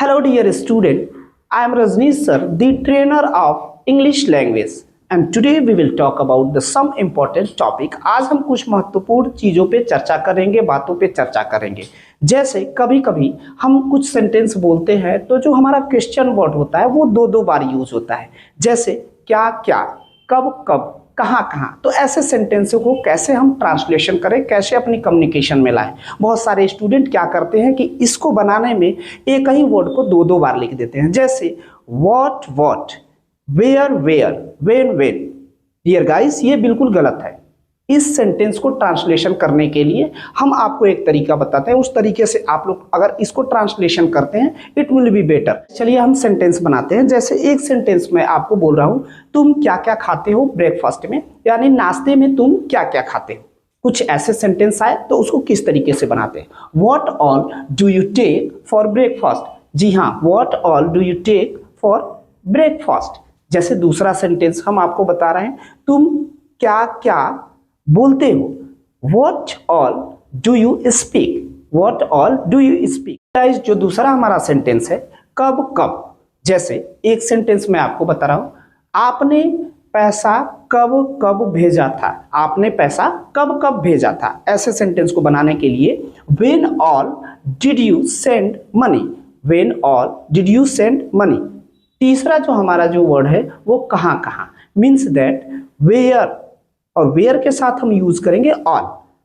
Hello dear student, I am Rajneesh sir, the trainer of English language and today we will talk about the some important topic। आज हम कुछ महत्वपूर्ण चीज़ों पे चर्चा करेंगे, बातों पे चर्चा करेंगे। जैसे कभी कभी हम कुछ सेंटेंस बोलते हैं तो जो हमारा क्वेश्चन वर्ड होता है वो दो बार यूज होता है। जैसे क्या क्या, कब कब, कहाँ कहाँ। तो ऐसे सेंटेंसों को कैसे हम ट्रांसलेशन करें, कैसे अपनी कम्युनिकेशन में लाएं। बहुत सारे स्टूडेंट क्या करते हैं कि इसको बनाने में एक ही वर्ड को दो बार लिख देते हैं। जैसे what what, where where, when when. Dear guys, ये बिल्कुल गलत है। इस सेंटेंस को ट्रांसलेशन करने के लिए हम आपको एक तरीका बताते हैं, उस तरीके से आप लोग अगर इसको ट्रांसलेशन करते हैं इट विल बी बेटर। चलिए हम सेंटेंस बनाते हैं। जैसे एक सेंटेंस में आपको बोल रहा हूं, तुम क्या क्या खाते हो ब्रेकफास्ट में, यानी नाश्ते में तुम क्या क्या खाते हो। कुछ ऐसे सेंटेंस आए तो उसको किस तरीके से बनाते हैं। What all do you take for breakfast. जी हाँ, what all do you take for breakfast. जैसे दूसरा सेंटेंस हम आपको बता रहे हैं, तुम क्या क्या बोलते हो। What all do you speak? What all do you speak? Guys, जो दूसरा हमारा सेंटेंस है कब कब। जैसे एक सेंटेंस में आपको बता रहा हूं, आपने पैसा कब कब भेजा था। आपने पैसा कब कब भेजा था। ऐसे सेंटेंस को बनाने के लिए when all did you send money? When all did you send money? तीसरा जो हमारा जो वर्ड है वो कहाँ कहाँ, मीन्स दैट वेयर, और वेयर के साथ हम यूज करेंगे all.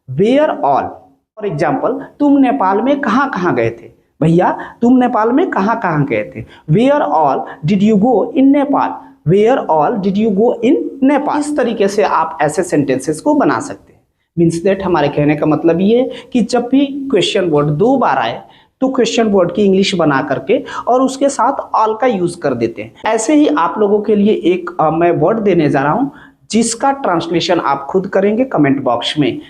Where all. For example, तुम नेपाल में कहाँ कहाँ गए थे। भैया तुम नेपाल में कहाँ कहाँ गए थे। Where all did you go in Nepal. Where all did you go in Nepal. इस तरीके से आप ऐसे सेंटेंसेस को बना सकते हैं। मीन्स दैट हमारे कहने का मतलब ये है कि जब भी क्वेश्चन वर्ड दो बार आए तो क्वेश्चन वर्ड की इंग्लिश बना करके और उसके साथ ऑल का यूज कर देते हैं। ऐसे ही आप लोगों के लिए एक मैं वर्ड देने जा रहा हूं जिसका ट्रांसलेशन आप खुद करेंगे कमेंट बॉक्स में।